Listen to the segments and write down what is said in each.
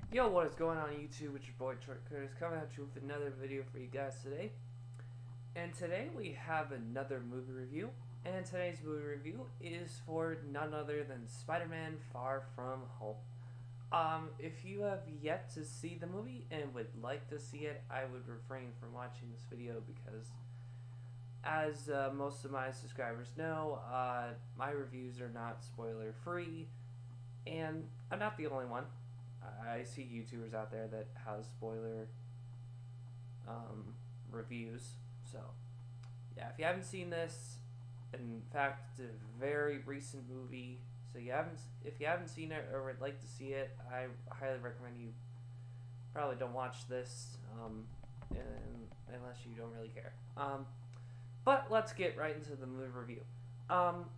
Yo, what is going on YouTube? It's your boy Troy Curtis coming at you with another video for you guys today. And today we have another movie review. And today's movie review is for none other than Spider-Man Far From Home. If you have yet to see the movie and would like to see it, I would refrain from watching this video because, as most of my subscribers know, my reviews are not spoiler free, and I'm not the only one. I see YouTubers out there that have spoiler um, reviews. So, yeah, if you haven't seen this, in fact, it's a very recent movie. So if you haven't seen it or would like to see it, I highly recommend you probably don't watch this, unless you don't really care. But let's get right into the movie review.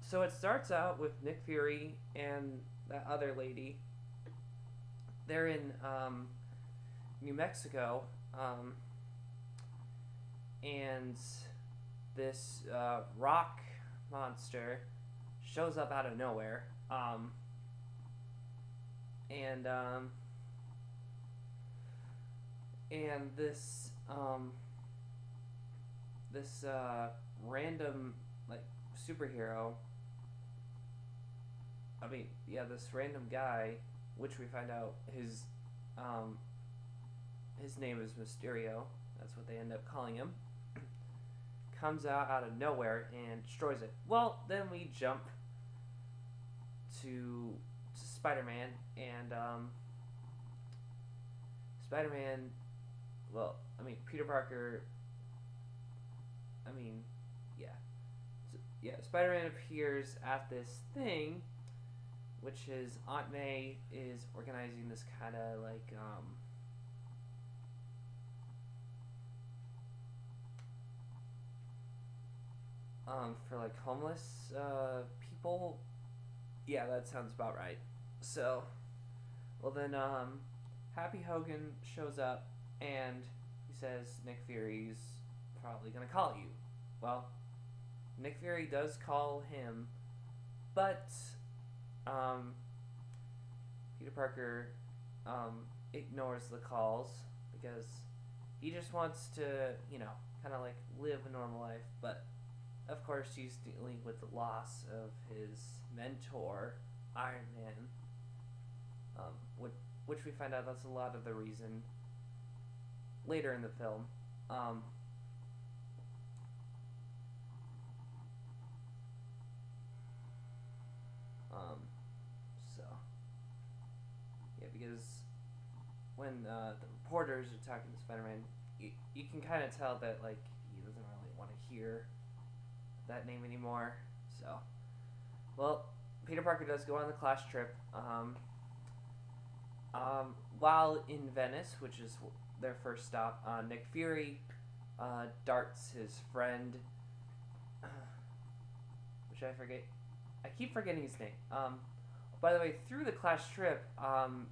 So it starts out with Nick Fury and that other lady. They're in New Mexico, and this rock monster shows up out of nowhere, and and this random like superhero. I mean, yeah, this random guy, which we find out um, his name is Mysterio. That's what they end up calling him. Comes out of nowhere and destroys it. Well, then we jump to Spider-Man and Spider-Man. Well, I mean Peter Parker. I mean, yeah, yeah. Spider-Man appears at this thing, which is Aunt May is organizing this kind of like for like homeless people. Yeah, that sounds about right. So, well then, Happy Hogan shows up and he says Nick Fury's probably gonna call you. Well, Nick Fury does call him, but um, Peter Parker ignores the calls because he just wants to, kind of like live a normal life. But of course, he's dealing with the loss of his mentor, Iron Man, um, which, which we find out that's a lot of the reason later in the film. Um, um, so, yeah, because when the reporters are talking to Spider-Man, you can kind of tell that like he doesn't really want to hear that name anymore. So, well, Peter Parker does go on the class trip. While in Venice, which is their first stop, Nick Fury darts his friend, which I forget. I keep forgetting his name. By the way, through the class trip,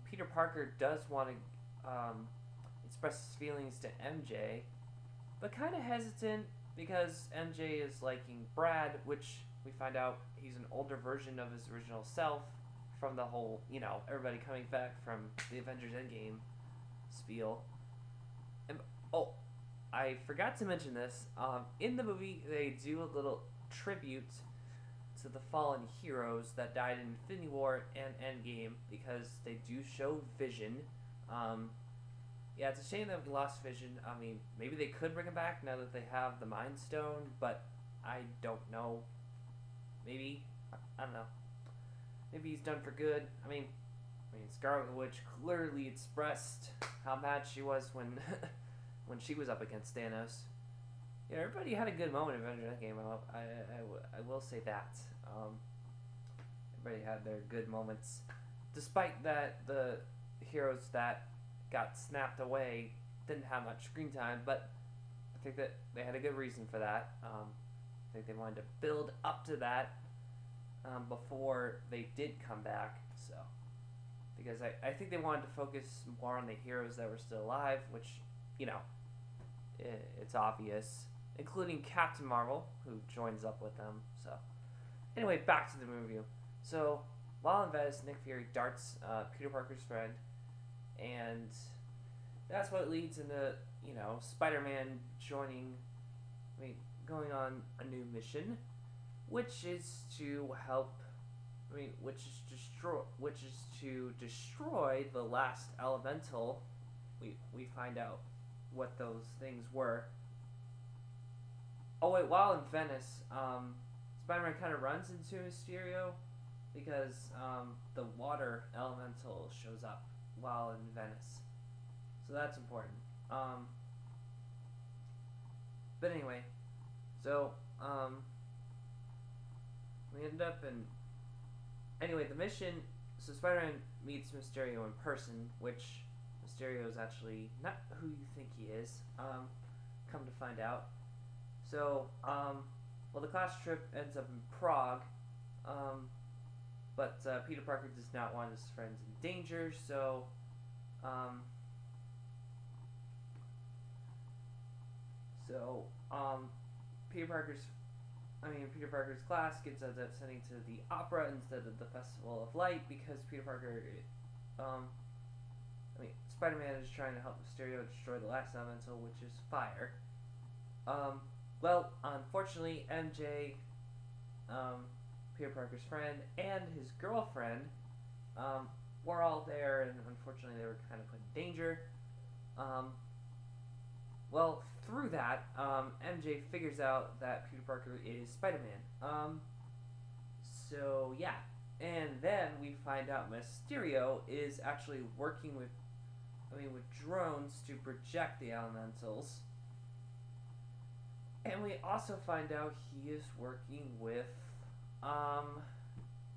Peter Parker does want to express his feelings to MJ, but kind of hesitant because MJ is liking Brad, which we find out he's an older version of his original self from the whole, everybody coming back from the Avengers Endgame spiel. And, oh, I forgot to mention this. In the movie, they do a little tribute to the fallen heroes that died in Infinity War and Endgame because they do show Vision. Um, yeah, it's a shame that we lost Vision. I mean, maybe they could bring him back now that they have the Mind Stone, but I don't know. Maybe, I don't know. Maybe he's done for good. I mean, Scarlet Witch clearly expressed how mad she was when when she was up against Thanos. Yeah, everybody had a good moment in Avengers Endgame. I will say that. Everybody had their good moments, despite that the heroes that got snapped away didn't have much screen time. But I think that they had a good reason for that. I think they wanted to build up to that before they did come back. So because I think they wanted to focus more on the heroes that were still alive, which you know it's obvious, including Captain Marvel, who joins up with them. So, anyway, back to the movie. So, while in Venice, Nick Fury darts Peter Parker's friend, and that's what leads into, you know, Spider-Man going on a new mission, which is to help. Which is to destroy the last elemental. We find out what those things were. Oh wait, while in Venice, Spider-Man kind of runs into Mysterio because the water elemental shows up while in Venice, so that's important. But anyway, so we end up in the mission. So Spider-Man meets Mysterio in person, which Mysterio is actually not who you think he is. Come to find out. So, well, the class trip ends up in Prague, but Peter Parker does not want his friends in danger, so, Peter Parker's class gets ends up sending to the opera instead of the Festival of Light because Peter Parker, Spider-Man is trying to help Mysterio destroy the last elemental, which is fire. Well, unfortunately, MJ, Peter Parker's friend, and his girlfriend, were all there, and unfortunately they were kind of put in danger. Well, through that, MJ figures out that Peter Parker is Spider-Man. So, yeah. And then we find out Mysterio is actually working with drones to project the elementals. And we also find out he is working with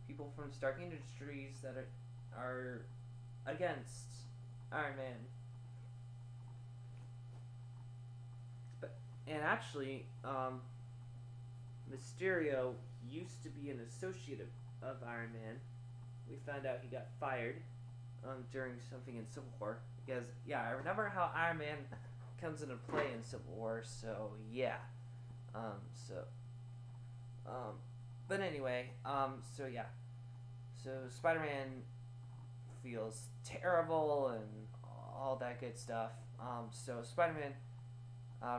people from Stark Industries that are against Iron Man. And actually, Mysterio used to be an associate of Iron Man. We found out he got fired during something in Civil War. Because, yeah, I remember how Iron Man comes into play in Civil War, so yeah. But anyway, so yeah. So Spider-Man feels terrible and all that good stuff. So Spider-Man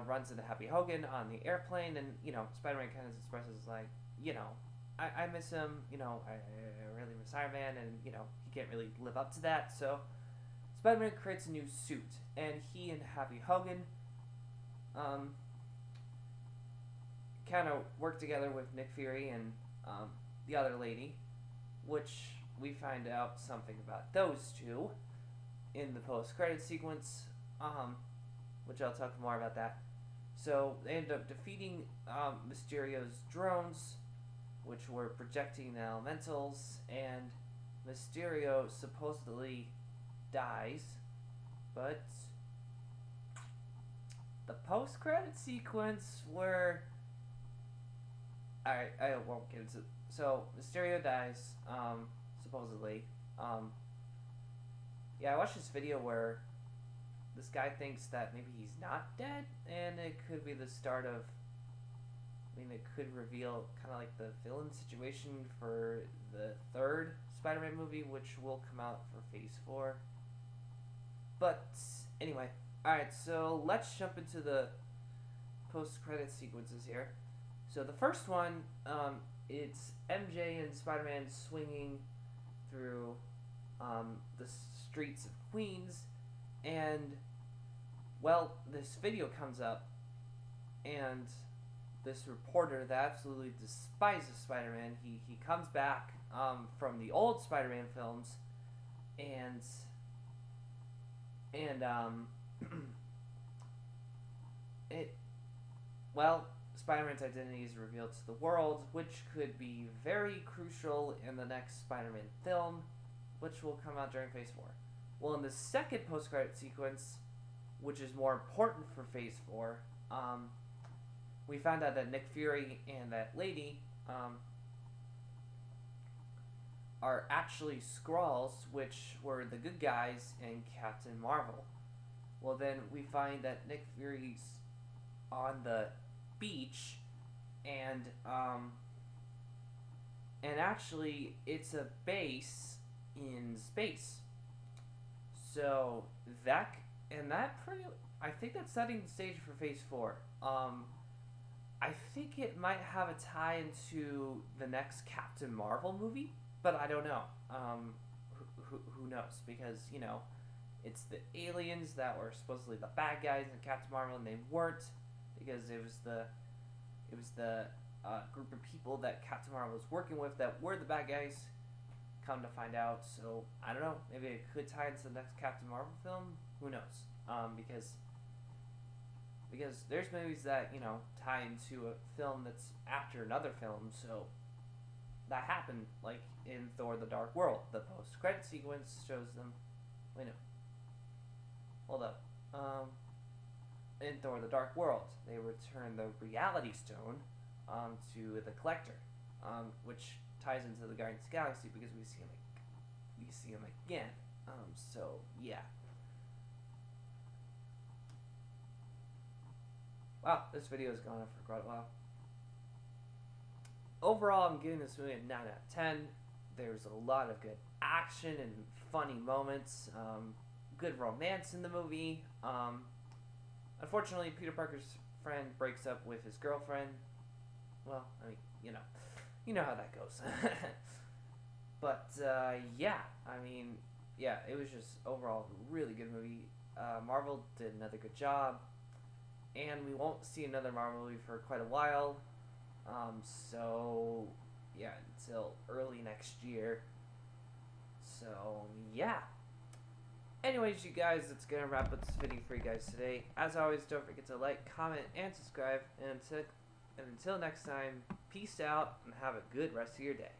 runs into Happy Hogan on the airplane, and, you know, Spider-Man kind of expresses, like, you know, I miss him, you know, I really miss Iron Man, and, you know, he can't really live up to that, so Spider-Man creates a new suit, and he and Happy Hogan kind of work together with Nick Fury and the other lady, which we find out something about those two in the post-credit sequence, which I'll talk more about that. So they end up defeating Mysterio's drones, which were projecting the elementals, and Mysterio supposedly dies, but the post-credit sequence where I won't get into. So Mysterio dies, supposedly. Yeah, I watched this video where this guy thinks that maybe he's not dead, and it could be the start of. It could reveal kind of like the villain situation for the third Spider-Man movie, which will come out for Phase 4. But anyway, alright, so let's jump into the post-credit sequences here. So the first one, it's MJ and Spider-Man swinging through the streets of Queens, and, well, this video comes up, and this reporter that absolutely despises Spider-Man, he comes back from the old Spider-Man films, and Spider-Man's identity is revealed to the world, which could be very crucial in the next Spider-Man film, which will come out during Phase 4. Well, in the second post-credit sequence, which is more important for Phase 4, we found out that Nick Fury and that lady are actually Skrulls, which were the good guys in Captain Marvel. Well, then we find that Nick Fury's on the beach, and actually it's a base in space. So that pretty. I think that's setting the stage for Phase 4. I think it might have a tie into the next Captain Marvel movie, but I don't know. Who knows? Because it's the aliens that were supposedly the bad guys in Captain Marvel, and they weren't, because it was the group of people that Captain Marvel was working with that were the bad guys. Come to find out, so I don't know. Maybe it could tie into the next Captain Marvel film. Who knows? Because there's movies that tie into a film that's after another film. So that happened, like in Thor: The Dark World. The post-credit sequence shows them. Wait, no. Hold up. In Thor: The Dark World, they return the Reality Stone to the Collector, which ties into the Guardians of the Galaxy because we see him again. So yeah. Wow, this video has gone on for quite a while. Overall, I'm giving this movie a 9 out of 10. There's a lot of good action and funny moments. Good romance in the movie. Unfortunately, Peter Parker's friend breaks up with his girlfriend. Well, I mean, you know how that goes. But yeah, I mean, yeah, it was just overall a really good movie. Marvel did another good job, and we won't see another Marvel movie for quite a while. So yeah, until early next year. So yeah. Anyways, you guys, that's gonna wrap up this video for you guys today. As always, don't forget to like, comment, and subscribe. And until next time, peace out and have a good rest of your day.